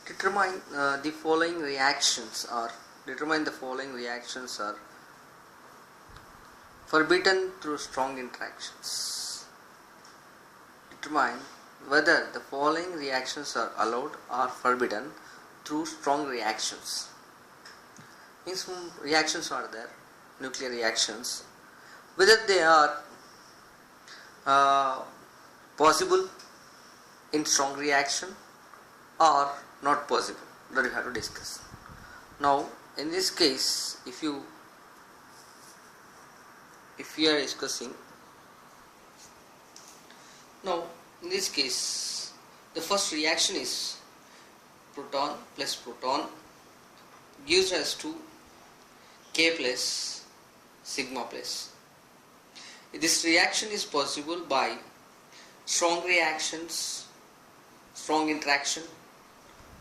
Determine the following reactions are forbidden through strong interactions. Determine whether the following reactions are allowed or forbidden through strong reactions. Means some reactions are there, nuclear reactions, whether they are possible in strong reaction or not possible, that we have to discuss. Now in this case, if we are discussing, now in this case the first reaction is proton plus proton gives rise to K plus sigma plus. This reaction is possible by strong reactions, strong interaction,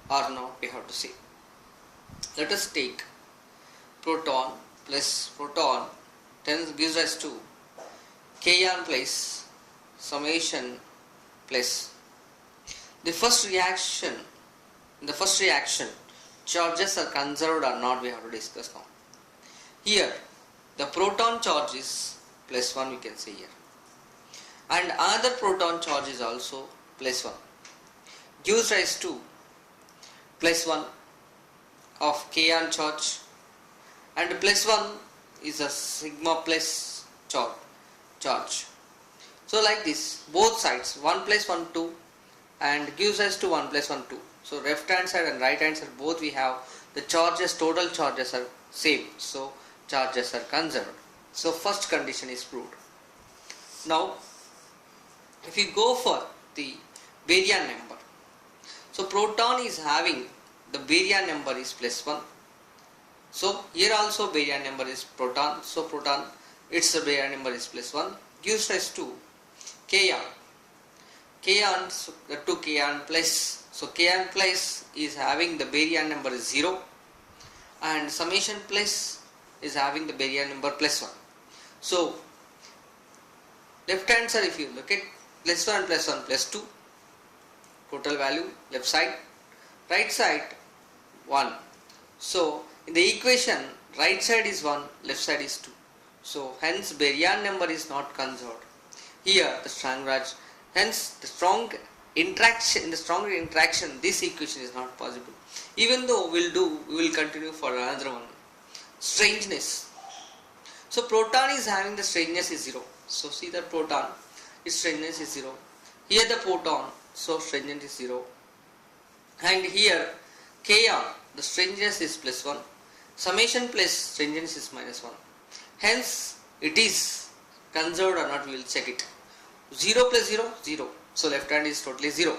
or not, we have to see. Let us take proton plus proton gives rise to Kn plus summation plus. In the first reaction, charges are conserved or not, we have to discuss now. Here the proton charge is plus 1, we can say here, and another proton charge is also plus 1, gives rise to plus 1 of Kn charge, and plus 1 is a sigma plus charge. So like this, both sides 1 plus 1 2 and gives rise to 1 plus 1 2. So left hand side and right hand side both we have the charges, total charges are same, so charges are conserved. So first condition is proved. Now if we go for the baryon number, so proton is having the baryon number is plus 1. So here also baryon number is proton. So proton, its baryon number is plus 1, gives rise to Kn to Kn plus. So Kn plus is having the baryon number is 0, and summation plus is having the baryon number plus 1. So left hand side, if you look at plus 1 plus 1 plus 2, total value left side, right side 1. So in the equation, right side is 1, left side is 2. So hence baryon number is not conserved. Here the strong charge, hence the strong interaction, in the stronger interaction this equation is not possible. Even though we will continue for another one. Strangeness. So proton is having the strangeness is 0. So see the proton, its strangeness is 0. Here the proton, so strangeness is 0. And here Kn, the strangeness is plus 1. Summation plus strangeness is minus 1. Hence it is conserved or not, we will check it. 0 plus 0, 0. So left hand is totally 0.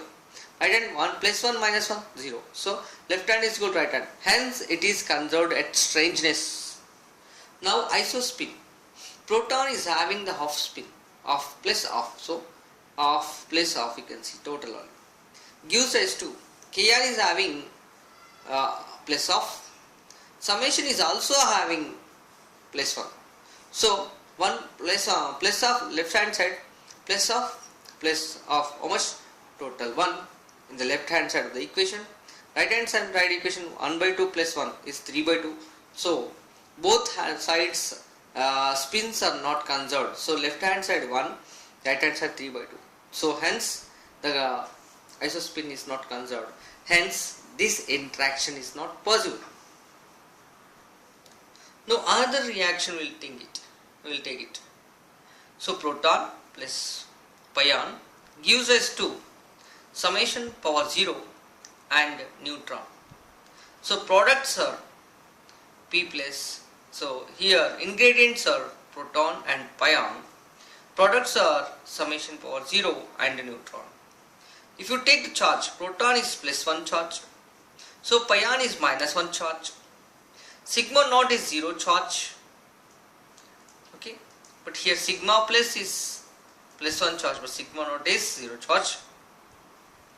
Right hand 1 plus 1 minus 1, 0. So left hand is equal to right hand. Hence it is conserved at strangeness. Now isospin. Proton is having the half spin, off plus off. So off plus off, you can see total only. Gives rise to Kn is having plus off. Summation is also having plus 1. So 1 plus of left hand side plus of how much? Total 1 in the left hand side of the equation. Right hand side right equation 1 by 2 plus 1 is 3 by 2. So both sides spins are not conserved. So left hand side 1, right hand side 3 by 2. So hence the isospin is not conserved. Hence this interaction is not possible. Now another reaction we will take it. So proton plus pion gives us to summation power 0 and neutron. So products are P plus. So here ingredients are proton and pion. Products are summation power 0 and neutron. If you take the charge, proton is plus 1 charge. So pion is minus 1 charge. Sigma naught is 0 charge. Okay. But here sigma plus is plus 1 charge, but sigma naught is 0 charge.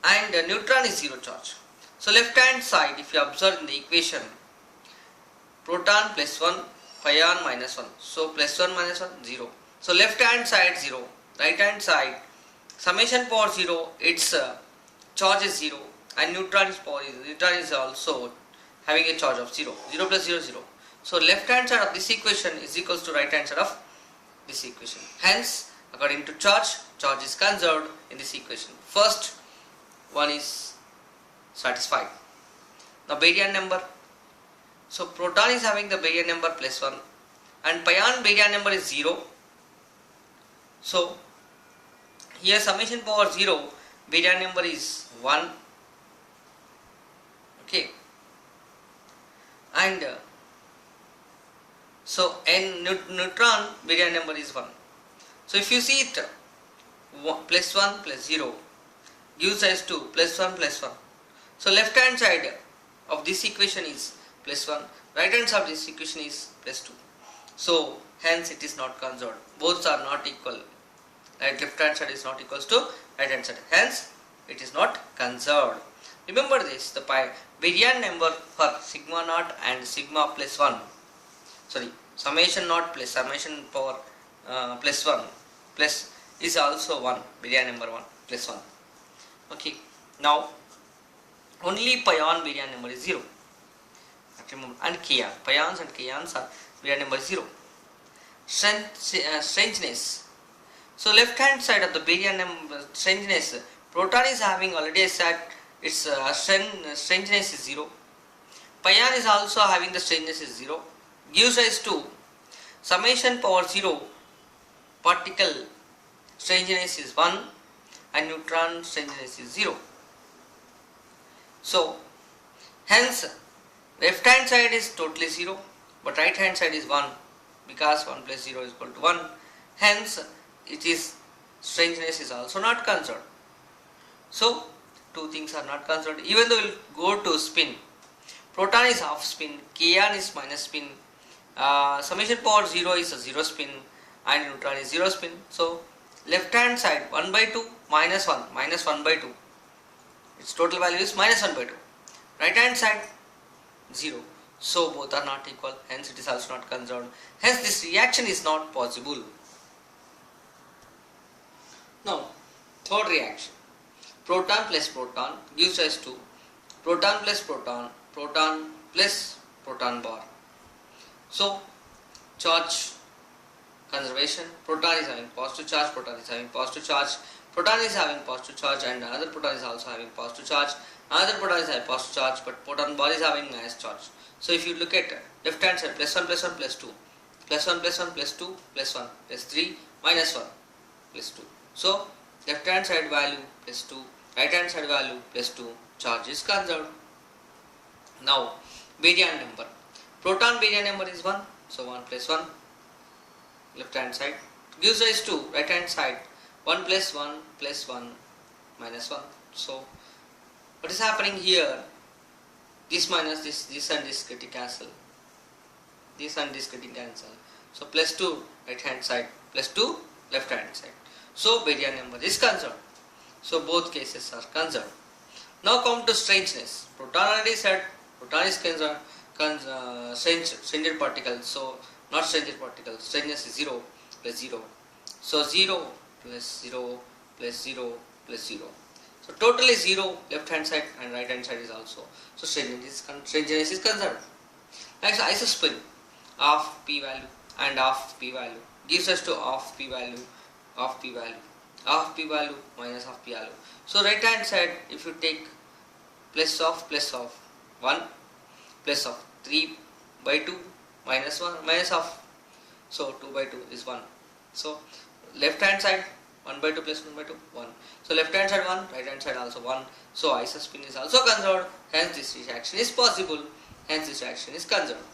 And neutron is 0 charge. So left hand side, if you observe in the equation, proton plus 1, pion minus 1. So plus 1 minus 1, 0. So left hand side 0, right hand side summation power 0, its charge is 0 and neutron is also having a charge of 0. 0 plus 0, 0. So left hand side of this equation is equals to right hand side of this equation. Hence, according to charge is conserved in this equation. First one is satisfied. Now baryon number. So proton is having the baryon number plus 1 and pion baryon number is 0. So here summation power 0, baryon number is 1. Okay. And so n neutron baryon number is 1. So if you see it, plus 1 plus 0 gives rise to plus 1 plus 1. So left hand side of this equation is plus 1, right hand side of this equation is plus 2. So hence it is not conserved. Both are not equal. Right, left hand side is not equals to right hand side. Hence it is not conserved. Remember this, the baryon number for sigma naught and sigma plus 1. Sorry, summation naught plus summation power plus 1 plus is also 1, baryon number 1 plus 1. Okay, now only pion baryon number is 0. And Kn, pions and Kns are baryon number 0. Strangeness. So left hand side of the baryon number strangeness, proton is having already said its strangeness is 0. Pion is also having the strangeness is 0. Gives rise to summation power 0, particle strangeness is 1 and neutron strangeness is 0. So hence left hand side is totally 0 but right hand side is 1 because 1 plus 0 is equal to 1. Hence it is strangeness is also not conserved. So two things are not conserved. Even though we will go to spin, proton is half spin, Kn is minus spin, summation power 0 is a 0 spin and neutron is 0 spin. So left hand side 1 by 2 minus 1 by 2. Its total value is minus 1 by 2. Right hand side 0. So both are not equal. Hence it is also not conserved. Hence this reaction is not possible. Now third reaction. Proton plus proton gives rise to proton plus proton, proton plus proton bar. So charge conservation, proton is having positive charge, proton is having positive charge, proton is having positive charge and another proton is also having positive charge, another proton is having positive charge but proton bar is having minus charge. So if you look at left hand side, plus 1 plus 1 plus 2, plus 1 plus 1 plus 2 plus 1 plus 3 minus 1 plus 2. So left hand side value plus 2, right hand side value plus 2, charge is conserved. Now baryon number, proton baryon number is 1, so 1 plus 1, left hand side gives rise to right hand side 1 plus 1 plus 1 minus 1. So what is happening here? This minus this and this getting cancelled. This and this getting cancelled. So plus 2 right hand side plus 2 left hand side. So baryon number is conserved. So both cases are conserved. Now come to strangeness. Proton already said proton is stranger particle. So not stranger particle. Strangeness is 0 plus 0. So 0 plus 0 plus 0 plus 0. So totally 0 left hand side and right hand side is also. So strangeness is conserved. Next isospin of p value and of p value gives us to of p value, of p value, of p value minus of p value. So right hand side if you take plus of 1 plus of 3 by 2 minus 1 minus of, so 2 by 2 is 1. So left hand side 1 by 2 plus 1 by 2 1. So left hand side 1, right hand side also 1. So isospin is also conserved. Hence this reaction is possible. Hence this reaction is conserved.